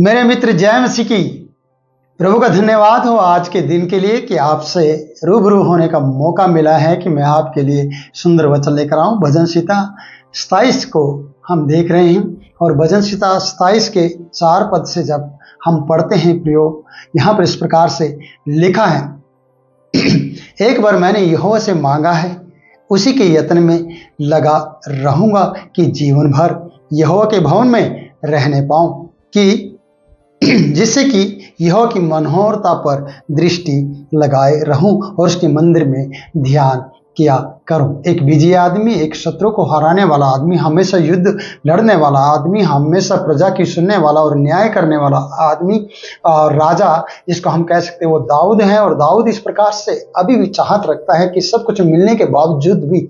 मेरे मित्र जय मसीह की। प्रभु का धन्यवाद हो आज के दिन के लिए कि आपसे रूबरू होने का मौका मिला है कि मैं आपके लिए सुंदर वचन लेकर आऊं। भजन संहिता 27 को हम देख रहे हैं और भजन संहिता 27 के 4 पद से जब हम पढ़ते हैं प्रियो, यहाँ पर इस प्रकार से लिखा है, एक बार मैंने यहोवा से मांगा है, उसी के यत्न में लगा रहूंगा कि जीवन भर यहोवा के भवन में रहने पाऊं, कि जिससे कि यहोवा की मनोहरता पर दृष्टि लगाए रहूं और उसके मंदिर में ध्यान किया करूं। एक विजयी आदमी, एक शत्रु को हराने वाला आदमी, हमेशा युद्ध लड़ने वाला आदमी, हमेशा प्रजा की सुनने वाला और न्याय करने वाला आदमी और राजा, जिसको हम कह सकते हैं वो दाऊद है। और दाऊद इस प्रकार से अभी भी चाहत रखता है कि सब कुछ मिलने के बावजूद भी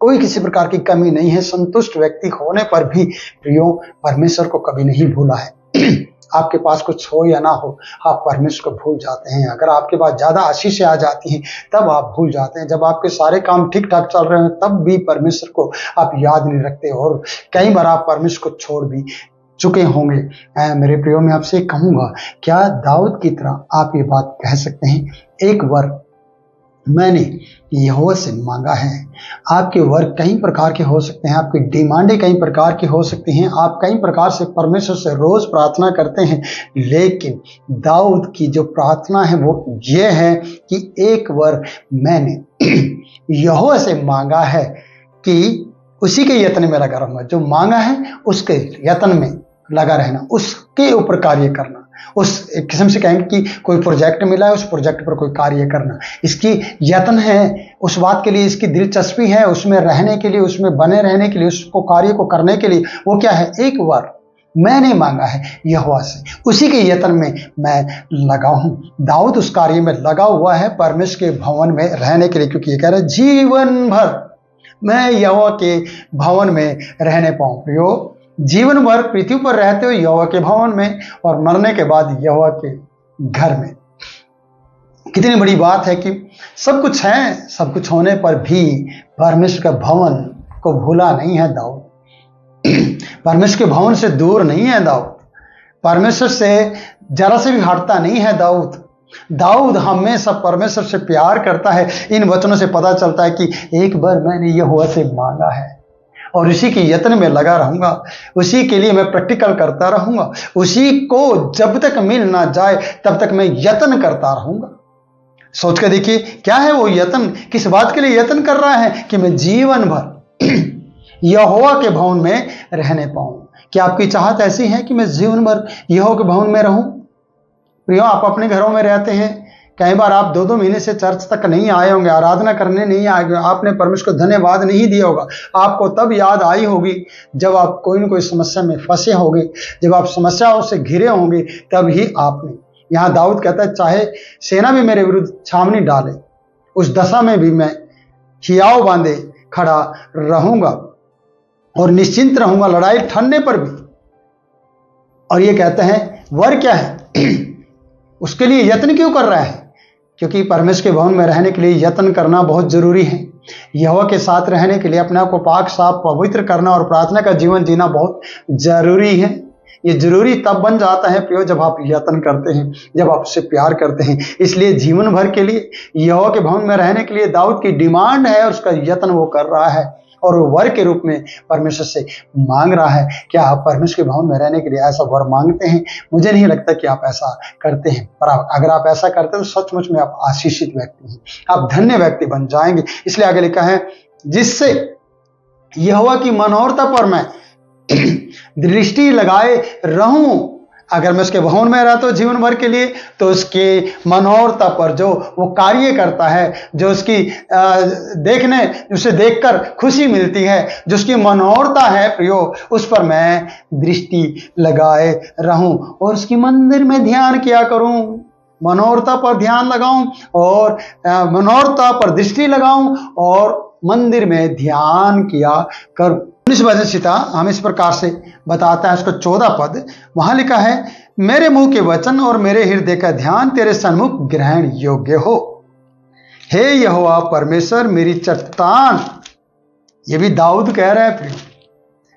कोई किसी प्रकार की कमी नहीं है, संतुष्ट व्यक्ति होने पर भी प्रियो परमेश्वर को कभी नहीं भूला है। आपके पास कुछ हो या ना हो, आप परमेश्वर को भूल जाते हैं। अगर आपके पास ज्यादा आशीषें आ जाती हैं तब आप भूल जाते हैं। जब आपके सारे काम ठीक ठाक चल रहे हैं तब भी परमेश्वर को आप याद नहीं रखते और कई बार आप परमेश्वर को छोड़ भी चुके होंगे। मेरे प्रियो, मैं आपसे कहूंगा, क्या दाऊद की तरह आप ये बात कह सकते हैं, एक बार मैंने यहोवा से मांगा है। आपके वर्क कई प्रकार के हो सकते हैं, आपकी डिमांडें कई प्रकार की हो सकती हैं, आप कई प्रकार से परमेश्वर से रोज प्रार्थना करते हैं, लेकिन दाऊद की जो प्रार्थना है वो ये है कि एक बार मैंने यहोवा से मांगा है कि उसी के यत्न में लगा रहूंगा। जो मांगा है उसके यत्न में लगा रहना, उसके ऊपर कार्य करना। उस एक किस्म से कहेंगे कि कोई प्रोजेक्ट मिला है, उस प्रोजेक्ट पर कोई कार्य करना, इसकी यत्न है, उस बात के लिए इसकी दिलचस्पी है, उसमें रहने के लिए, उसमें बने रहने के लिए, उसको कार्य को करने के लिए वो क्या है, एक बार मैंने मांगा है यहोवा से, उसी के यत्न में मैं लगा हूं। दाऊद उस कार्य में लगा हुआ है परमेश्वर के भवन में रहने के लिए, क्योंकि ये कह रहा है जीवन भर मैं यहोवा के भवन में रहने पाऊं। प्रियो, जीवन भर पृथ्वी पर रहते हो यहोवा के भवन में और मरने के बाद यहोवा के घर में। कितनी बड़ी बात है कि सब कुछ है, सब कुछ होने पर भी परमेश्वर के भवन को भूला नहीं है दाऊद। परमेश्वर के भवन से दूर नहीं है दाऊद, परमेश्वर से जरा से भी हटता नहीं है दाऊद। दाऊद हमेशा परमेश्वर से प्यार करता है। इन वचनों से पता चलता है कि एक बार मैंने यहोवा से मांगा है और उसी के यत्न में लगा रहूंगा, उसी के लिए मैं प्रैक्टिकल करता रहूंगा, उसी को जब तक मिल ना जाए तब तक मैं यत्न करता रहूंगा। सोच कर देखिए, क्या है वो यत्न, किस बात के लिए यत्न कर रहा है, कि मैं जीवन भर यहोवा के भवन में रहने पाऊं। क्या आपकी चाहत ऐसी है कि मैं जीवन भर यहोवा के भवन में रहूं? प्रियो, आप अपने घरों में रहते हैं, कई बार आप 2-2 महीने से चर्च तक नहीं आए होंगे, आराधना करने नहीं आए होंगे, आपने परमेश्वर को धन्यवाद नहीं दिया होगा। आपको तब याद आई होगी जब आप कोई न कोई समस्या में फंसे होंगे, जब आप समस्याओं से घिरे होंगे, तब ही आपने। यहाँ दाऊद कहता है, चाहे सेना भी मेरे विरुद्ध छावनी डाले, उस दशा में भी मैं हियाव बांधे खड़ा रहूंगा और निश्चिंत रहूंगा लड़ाई ठनने पर भी। और ये कहते हैं वर क्या है, उसके लिए यत्न क्यों कर रहा है? क्योंकि परमेश्वर के भवन में रहने के लिए यत्न करना बहुत जरूरी है। यहोवा के साथ रहने के लिए अपने आप को पाक साफ पवित्र करना और प्रार्थना का जीवन जीना बहुत जरूरी है। ये जरूरी तब बन जाता है प्रियो जब आप यत्न करते हैं, जब आप उससे प्यार करते हैं। इसलिए जीवन भर के लिए यहोवा के भवन में रहने के लिए दाऊद की डिमांड है, उसका यत्न वो कर रहा है और वो वर के रूप में परमेश्वर से मांग रहा है। क्या आप परमेश्वर के भवन में रहने के लिए ऐसा वर मांगते हैं? मुझे नहीं लगता कि आप ऐसा करते हैं, पर अगर आप ऐसा करते हैं तो सचमुच में आप आशीषित व्यक्ति हैं, आप धन्य व्यक्ति बन जाएंगे। इसलिए आगे लिखा है, जिससे यहोवा की मनोहरता पर मैं दृष्टि लगाए रहूं। अगर मैं उसके भवन में रहता हूं जीवन भर के लिए, तो उसके मनोहरता पर जो वो कार्य करता है, जो उसकी देखने, उसे देखकर खुशी मिलती है, जो उसकी मनोहरता है प्रियो, उस पर मैं दृष्टि लगाए रहूं और उसकी मंदिर में ध्यान किया करूं। मनोहरता पर ध्यान लगाऊं और मनोहरता पर दृष्टि लगाऊं और मंदिर में ध्यान किया करूं। इस वजह से हम इस प्रकार से बताता है, उसको 14 पद वहां लिखा है, मेरे मुंह के वचन और मेरे हृदय का ध्यान तेरे सन्मुख ग्रहण योग्य हो। हे यहोवा परमेश्वर मेरी चट्टान। ये भी दाऊद कह रहा है प्रियो,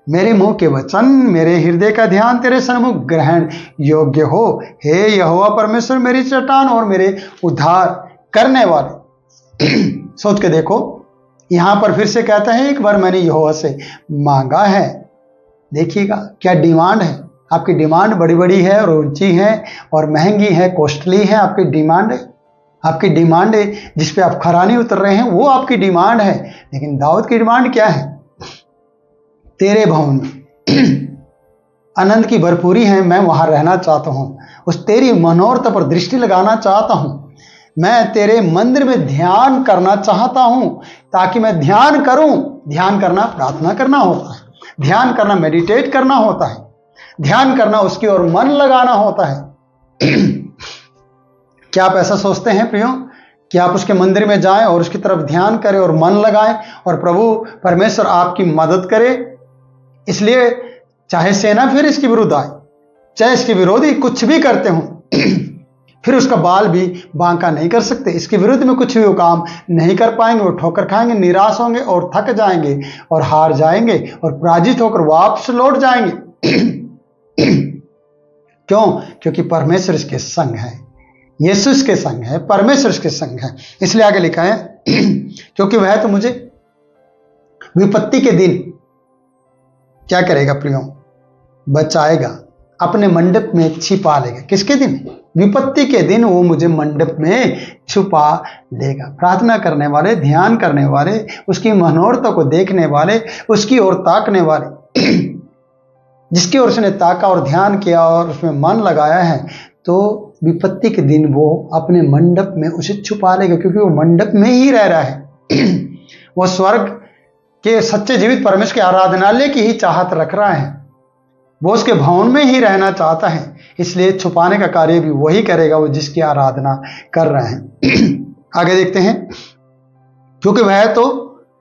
मेरे मुंह के वचन, मेरे हृदय का ध्यान तेरे सन्मुख ग्रहण योग्य हो। हे यहोवा परमेश्वर, मेरी चट्टान और मेरे उद्धार करने वाले। सोच के देखो, यहां पर फिर से कहता है, एक बार मैंने यहोवा से मांगा है। देखिएगा क्या डिमांड है। आपकी डिमांड बड़ी बड़ी है और ऊंची है और महंगी है, कॉस्टली है। आपकी डिमांड है, आपकी डिमांड है जिस पे आप खरा नहीं उतर रहे हैं, वो आपकी डिमांड है। लेकिन दाऊद की डिमांड क्या है? तेरे भवन में आनंद की भरपूरी है, मैं वहां रहना चाहता हूं। उस तेरी मनोरथ पर दृष्टि लगाना चाहता हूं। मैं तेरे मंदिर में ध्यान करना चाहता हूं, ताकि मैं ध्यान करूं। ध्यान करना प्रार्थना करना होता है, ध्यान करना मेडिटेट करना होता है, ध्यान करना उसकी ओर मन लगाना होता है। क्या आप ऐसा सोचते हैं प्रियो कि आप उसके मंदिर में जाएं और उसकी तरफ ध्यान करें और मन लगाएं और प्रभु परमेश्वर आपकी मदद करे? इसलिए चाहे सेना फिर इसके विरुद्ध आए, चाहे इसके विरोधी कुछ भी करते हों, फिर उसका बाल भी बांका नहीं कर सकते। इसके विरुद्ध में कुछ भी वो काम नहीं कर पाएंगे। वो ठोकर खाएंगे, निराश होंगे और थक जाएंगे और हार जाएंगे और पराजित होकर वापस लौट जाएंगे। क्यों? क्योंकि परमेश्वर इसके संग है, यीशु इसके संग है, परमेश्वर इसके संग है। इसलिए आगे लिखा है, क्योंकि वह तो मुझे विपत्ति के दिन क्या करेगा प्रियो? बचाएगा, अपने मंडप में छिपा लेगा। किसके दिन? विपत्ति के दिन वो मुझे मंडप में छुपा लेगा। प्रार्थना करने वाले, ध्यान करने वाले, उसकी मनोरथों को देखने वाले, उसकी ओर ताकने वाले, जिसकी ओर उसने ताका और ध्यान किया और उसमें मन लगाया है, तो विपत्ति के दिन वो अपने मंडप में उसे छुपा लेगा, क्योंकि वो मंडप में ही रह रहा है। वो स्वर्ग के सच्चे जीवित परमेश्वर के आराधनालय की ही चाहत रख रहा है, वो उसके भवन में ही रहना चाहता है। इसलिए छुपाने का कार्य भी वही करेगा, वो जिसकी आराधना कर रहे हैं। आगे देखते हैं, क्योंकि वह तो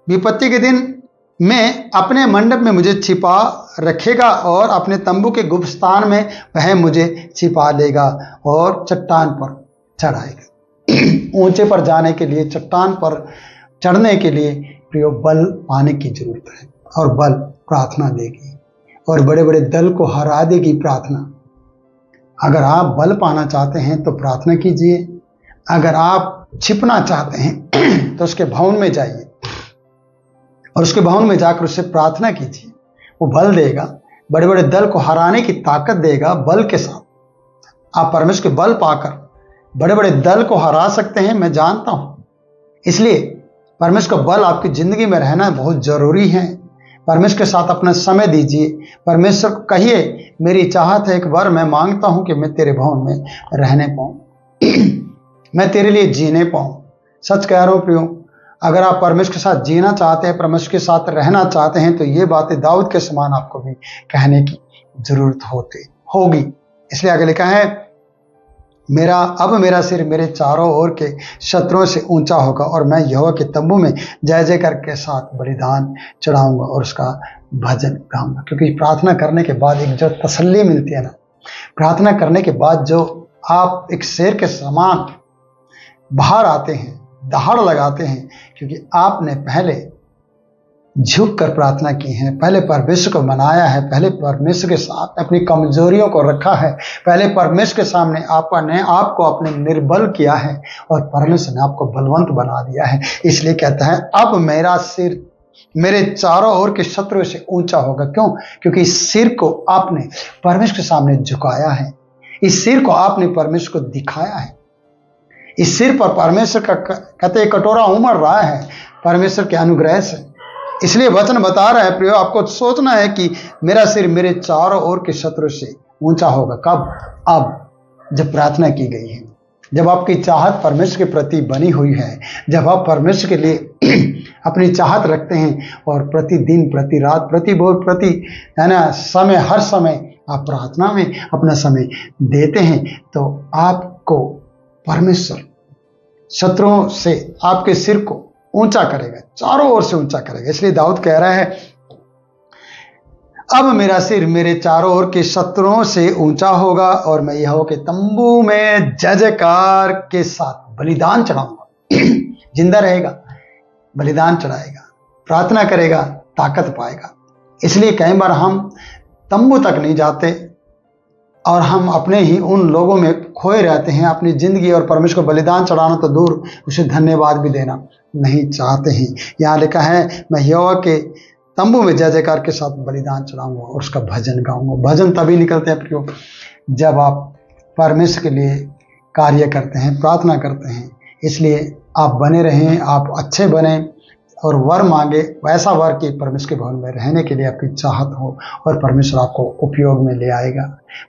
विपत्ति के दिन में अपने मंडप में मुझे छिपा रखेगा और अपने तंबू के गुप्त स्थान में वह मुझे छिपा लेगा और चट्टान पर चढ़ाएगा। ऊंचे पर जाने के लिए, चट्टान पर चढ़ने के लिए प्रियो बल पाने की जरूरत है, और बल प्रार्थना देगी और बड़े बड़े दल को हरा देगी प्रार्थना। अगर आप बल पाना चाहते हैं तो प्रार्थना कीजिए। अगर आप छिपना चाहते हैं तो उसके भवन में जाइए और उसके भवन में जाकर उससे प्रार्थना कीजिए। वो बल देगा, बड़े बड़े दल को हराने की ताकत देगा। बल के साथ आप परमेश्वर के बल पाकर बड़े बड़े दल को हरा सकते हैं, मैं जानता हूं। इसलिए परमेश्वर का बल आपकी जिंदगी में रहना बहुत जरूरी है। परमेश्वर के साथ अपना समय दीजिए। परमेश्वर को कहिए, मेरी चाहत है, एक बार मैं मांगता हूं कि मैं तेरे भवन में रहने पाऊं, मैं तेरे लिए जीने पाऊं। सच कह रहा हूं प्रियो, अगर आप परमेश्वर के साथ जीना चाहते हैं, परमेश्वर के साथ रहना चाहते हैं, तो ये बातें दाऊद के समान आपको भी कहने की जरूरत होगी। इसलिए आगे लिखा है, अब मेरा सिर मेरे चारों ओर के शत्रुओं से ऊंचा होगा और मैं यहोवा के तंबू में जय जयकार के साथ बलिदान चढ़ाऊंगा और उसका भजन गाऊंगा। क्योंकि प्रार्थना करने के बाद एक जो तसल्ली मिलती है ना, प्रार्थना करने के बाद जो आप एक शेर के समान बाहर आते हैं, दहाड़ लगाते हैं, क्योंकि आपने पहले झुक कर प्रार्थना की है, पहले परमेश्वर को मनाया है, पहले परमेश्वर के साथ अपनी कमजोरियों को रखा है, पहले परमेश्वर के सामने आपको अपने निर्बल किया है और परमेश्वर ने आपको बलवंत बना दिया है। इसलिए कहता है, अब मेरा सिर मेरे चारों ओर के शत्रु से ऊंचा होगा। क्यों? क्योंकि इस सिर को आपने परमेश्वर के सामने झुकाया है, इस सिर को आपने परमेश्वर को दिखाया है। इस सिर पर परमेश्वर का कहते कटोरा उमड़ रहा है परमेश्वर के अनुग्रह से। इसलिए वचन बता रहा है प्रियो, आपको सोचना है कि मेरा सिर मेरे चारों ओर के शत्रु से ऊंचा होगा। कब? अब जब प्रार्थना की गई है, जब आपकी चाहत परमेश्वर के प्रति बनी हुई है, जब आप परमेश्वर के लिए अपनी चाहत रखते हैं और प्रतिदिन, प्रति रात, प्रति भोर, प्रति है ना समय, हर समय आप प्रार्थना में अपना समय देते हैं, तो आपको परमेश्वर शत्रुओं से आपके सिर को ऊंचा करेगा, चारों ओर से ऊंचा करेगा। इसलिए दाऊद कह रहा है, अब मेरा सिर मेरे चारों ओर के शत्रुओं से ऊंचा होगा और मैं यहोवा के तंबू में जय जयकार के साथ बलिदान चढ़ाऊंगा। जिंदा रहेगा, बलिदान चढ़ाएगा, प्रार्थना करेगा, ताकत पाएगा। इसलिए कई बार हम तंबू तक नहीं जाते और हम अपने ही उन लोगों में खोए रहते हैं, अपनी जिंदगी और परमेश्वर को बलिदान चढ़ाना तो दूर, उसे धन्यवाद भी देना नहीं चाहते हैं। यहाँ लिखा है, मैं यहोवा के तंबू में जय जयकार के साथ बलिदान चढ़ाऊंगा और उसका भजन गाऊंगा। भजन तभी निकलते हैं प्रियो, जब आप परमेश्वर के लिए कार्य करते हैं, प्रार्थना करते हैं। इसलिए आप बने रहें, आप अच्छे बने और वर मांगे, वैसा वर कि परमेश्वर के भवन में रहने के लिए आपकी चाहत हो और परमेश्वर आपको उपयोग में ले आएगा।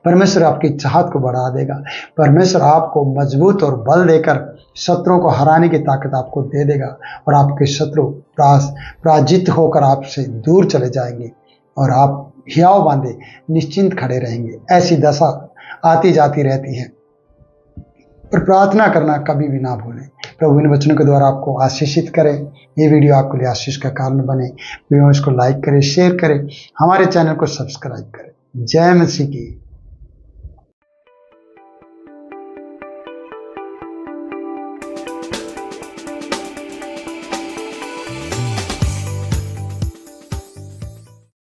परमेश्वर आपकी चाहत को बढ़ा देगा। परमेश्वर आपको मजबूत और बल देकर शत्रुओं को हराने की ताकत आपको दे देगा और आपके शत्रु पराजित होकर आपसे दूर चले जाएंगे और आप हियाव बांधे निश्चिंत खड़े रहेंगे। ऐसी दशा आती जाती रहती है, पर प्रार्थना करना कभी भी ना भूलें। प्रभु इन वचनों के द्वारा आपको आशीषित करें। ये वीडियो आपके लिए आशीष का कारण बने। वीडियो इसको लाइक करें, शेयर करें, हमारे चैनल को सब्सक्राइब करें। जय मसीह की।